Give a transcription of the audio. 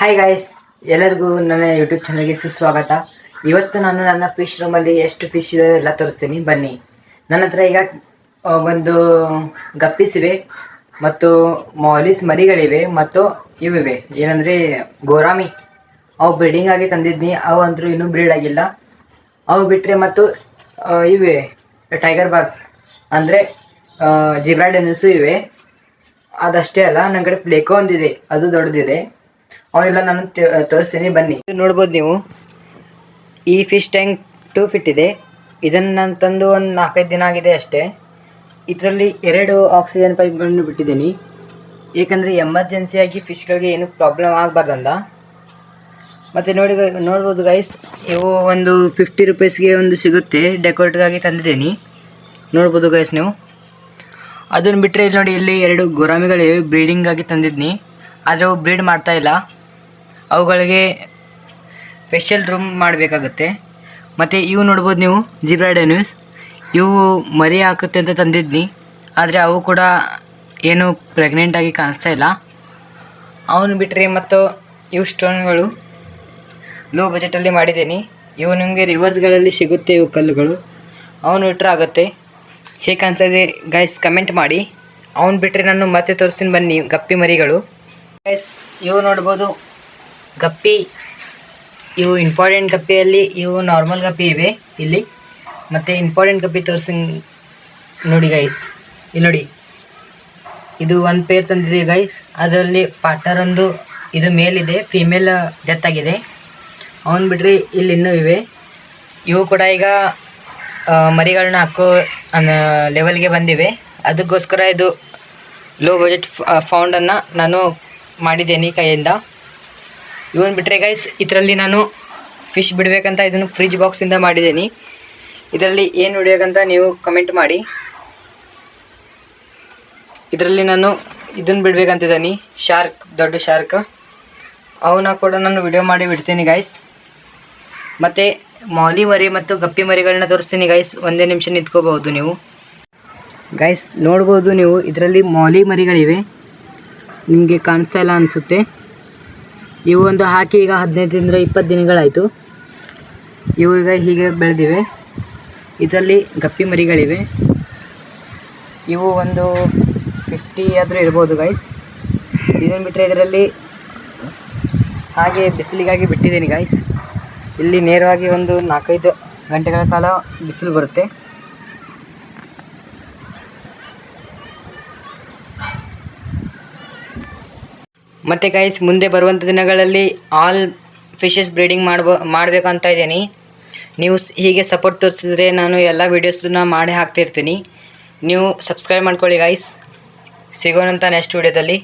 Hi guys, ಎಲ್ಲರಿಗೂ ನನ್ನ YouTube ಚಾನಲ್ಗೆ ಸುಸ್ವಾಗತ. ಇವತ್ತು ನಾನು ನನ್ನ ಫಿಶ್ ರೂಮಲ್ಲಿ ಎಷ್ಟು ಫಿಶ್ ಇದೆ ಎಲ್ಲ ತೋರಿಸ್ತೀನಿ, ಬನ್ನಿ. ನನ್ನ ಹತ್ರ ಈಗ ಒಂದು ಗಪ್ಪೀಸ್ ಇವೆ ಮತ್ತು ಮಾಲಿಸ್ ಮರಿಗಳಿವೆ ಮತ್ತು ಇವಿವೆ ಏನಂದರೆ ಗೋರಾಮಿ. ಅವು ಬ್ರೀಡಿಂಗ್ ಆಗಿ ತಂದಿದ್ನಿ, ಅವು ಅಂದರೂ ಇನ್ನೂ ಬ್ರೀಡ್ ಆಗಿಲ್ಲ. ಅವು ಬಿಟ್ಟರೆ ಮತ್ತು ಇವೆ ಟೈಗರ್ ಬಾರ್ಕ್ ಅಂದರೆ ಜಿಬ್ರಾಡೆನ್ಸು ಇವೆ. ಅದಷ್ಟೇ ಅಲ್ಲ, ನನ್ನ ಕಡೆ ಪ್ಲೇಕೋ ಒಂದಿದೆ, ಅದು ದೊಡ್ಡದಿದೆ. ಅವನ್ನೆಲ್ಲ ನಾನು ತೋರಿಸ್ತೀನಿ, ಬನ್ನಿ. ನೋಡ್ಬೋದು ನೀವು, ಈ ಫಿಶ್ ಟ್ಯಾಂಕ್ 2 ಫೀಟ್ ಇದೆ. ಇದನ್ನು ನಾನು ತಂದು ಒಂದು 4-5 ದಿನ ಆಗಿದೆ ಅಷ್ಟೇ. ಇದರಲ್ಲಿ 2 ಆಕ್ಸಿಜನ್ ಪೈಪ್ಗಳನ್ನು ಬಿಟ್ಟಿದ್ದೀನಿ, ಏಕೆಂದರೆ ಎಮರ್ಜೆನ್ಸಿಯಾಗಿ ಫಿಶ್ಗಳಿಗೆ ಏನು ಪ್ರಾಬ್ಲಮ್ ಆಗಬಾರ್ದಂದ. ಮತ್ತು ನೋಡ್ಬೋದು ಗೈಸ್, ಇವು ಒಂದು 50 ರೂಪೀಸ್ಗೆ ಒಂದು ಸಿಗುತ್ತೆ, ಡೆಕೋರೇಟ್ಗಾಗಿ ತಂದಿದ್ದೀನಿ. ನೋಡ್ಬೋದು ಗೈಸ್ ನೀವು. ಅದನ್ನು ಬಿಟ್ಟರೆ ಇಲ್ಲಿ ನೋಡಿ, ಇಲ್ಲಿ 2 ಗೋರಾಮಿಗಳಿವೆ, ಬ್ರೀಡಿಂಗಾಗಿ ತಂದಿದ್ನಿ. ಆದರೆ ಅವು ಬ್ರೀಡ್ ಮಾಡ್ತಾಯಿಲ್ಲ. ಅವುಗಳಿಗೆ ಸ್ಪೆಷಲ್ ರೂಮ್ ಮಾಡಬೇಕಾಗುತ್ತೆ. ಮತ್ತು ಇವು ನೋಡ್ಬೋದು ನೀವು, ಜಿಬ್ರಾಡೆನ್ಯೂಸ್. ಇವು ಮರಿ ಹಾಕುತ್ತೆ ಅಂತ ತಂದಿದ್ನಿ, ಆದರೆ ಅವು ಕೂಡ ಏನು ಪ್ರೆಗ್ನೆಂಟಾಗಿ ಕಾಣಿಸ್ತಾ ಇಲ್ಲ. ಅವನು ಬಿಟ್ಟರೆ ಮತ್ತು ಇವು ಸ್ಟೋನ್ಗಳು ಲೋ ಬಜೆಟಲ್ಲಿ ಮಾಡಿದ್ದೀನಿ. ಇವು ನಿಮಗೆ ರಿವರ್ಸ್ಗಳಲ್ಲಿ ಸಿಗುತ್ತೆ, ಇವು ಕಲ್ಲುಗಳು. ಅವನು ಇಟ್ಟರೆ ಆಗುತ್ತೆ. ಹೇಗೆ ಕಾಣಿಸ್ತಾ ಇದೆ ಗೈಸ್, ಕಮೆಂಟ್ ಮಾಡಿ. ಅವನು ಬಿಟ್ಟರೆ ನಾನು ಮತ್ತೆ ತೋರಿಸ್ತೀನಿ, ಬನ್ನಿ. ಗಪ್ಪಿ ಮರಿಗಳು ಗೈಸ್, ಇವು ನೋಡ್ಬೋದು ಗಪ್ಪಿ. ಇವು ಇಂಪಾರ್ಟೆಂಟ್ ಗಪ್ಪಿಯಲ್ಲಿ ಇವು ನಾರ್ಮಲ್ ಗಪ್ಪಿ ಇವೆ ಇಲ್ಲಿ. ಮತ್ತು ಇಂಪಾರ್ಟೆಂಟ್ ಗಪ್ಪಿ ತೋರಿಸ್ತೀನಿ ನೋಡಿ ಗೈಸ್. ಇಲ್ಲಿ ನೋಡಿ, ಇದು ಒಂದು ಪೇರ್ ತಂದಿದೆ ಗೈಸ್. ಅದರಲ್ಲಿ ಪಾರ್ಟ್ನರ್ ಒಂದು ಇದು ಮೇಲಿದೆ, ಫೀಮೇಲ್ ಡೆತ್ ಆಗಿದೆ. ಅವನು ಬಿಟ್ಟರೆ ಇಲ್ಲಿ ಇನ್ನೂ ಇವೆ. ಇವು ಕೂಡ ಈಗ ಮರಿಗಳನ್ನ ಹಾಕೋ ಲೆವೆಲ್ಗೆ ಬಂದಿವೆ. ಅದಕ್ಕೋಸ್ಕರ ಇದು ಲೋ ಬಜೆಟ್ ಫೌಂಡನ್ನು ನಾನು ಮಾಡಿದ್ದೇನೆ ಕೈಯಿಂದ. ಇವನು ಬಿಟ್ಟರೆ ಗೈಸ್, ಇದರಲ್ಲಿ ನಾನು ಫಿಶ್ ಬಿಡಬೇಕಂತ ಇದನ್ನು ಫ್ರಿಜ್ ಬಾಕ್ಸಿಂದ ಮಾಡಿದ್ದೀನಿ. ಇದರಲ್ಲಿ ಏನು ಬಿಡಬೇಕಂತ ನೀವು ಕಮೆಂಟ್ ಮಾಡಿ. ಇದರಲ್ಲಿ ನಾನು ಇದನ್ನು ಬಿಡಬೇಕಂತಿದ್ದೀನಿ, ಶಾರ್ಕ್, ದೊಡ್ಡ ಶಾರ್ಕ್. ಅವನ್ನ ಕೂಡ ನಾನು ವಿಡಿಯೋ ಮಾಡಿ ಬಿಡ್ತೀನಿ ಗೈಸ್. ಮತ್ತು ಮಾಲಿ ಮರಿ ಮತ್ತು ಗಪ್ಪಿ ಮರಿಗಳನ್ನ ತೋರಿಸ್ತೀನಿ ಗೈಸ್. ಒಂದೇ ನಿಮಿಷ ನಿಂತ್ಕೋಬಹುದು ನೀವು ಗೈಸ್. ನೋಡ್ಬೋದು ನೀವು, ಇದರಲ್ಲಿ ಮಾಲಿ ಮರಿಗಳಿವೆ. ನಿಮಗೆ ಕಾಣಿಸ್ತಾ ಇಲ್ಲ ಅನಿಸುತ್ತೆ. ಇವು ಒಂದು ಹಾಕಿ ಈಗ 15-20 ದಿನಗಳಾಯಿತು. ಇವು ಈಗ ಹೀಗೆ ಬೆಳೆದಿವೆ. ಇದರಲ್ಲಿ ಗಪ್ಪಿ ಮರಿಗಳಿವೆ. ಇವು ಒಂದು 50 ಆದರೂ ಇರ್ಬೋದು ಗೈಸ್. ಇದನ್ನು ಬಿಟ್ಟರೆ ಇದರಲ್ಲಿ ಹಾಗೆ ಬಿಸಿಲಿಗಾಗಿ ಬಿಟ್ಟಿದ್ದೀನಿ ಗೈಸ್. ಇಲ್ಲಿ ನೇರವಾಗಿ ಒಂದು 4-5 ಗಂಟೆಗಳ ಕಾಲ ಬಿಸಿಲು ಬರುತ್ತೆ. ಮತ್ತು ಗೈಸ್, ಮುಂದೆ ಬರುವಂಥ ದಿನಗಳಲ್ಲಿ ಆಲ್ ಫಿಶಸ್ ಬ್ರೀಡಿಂಗ್ ಮಾಡಬೇಕಂತ ಇದ್ದೀನಿ. ನೀವು ಹೀಗೆ ಸಪೋರ್ಟ್ ತೋರಿಸಿದ್ರೆ ನಾನು ಎಲ್ಲ ವೀಡಿಯೋಸನ್ನ ಮಾಡಿ ಹಾಕ್ತಿರ್ತೀನಿ. ನೀವು ಸಬ್ಸ್ಕ್ರೈಬ್ ಮಾಡ್ಕೊಳ್ಳಿ ಗೈಸ್. ಸಿಗೋಣಂತ ನೆಕ್ಸ್ಟ್ ವೀಡಿಯೋದಲ್ಲಿ.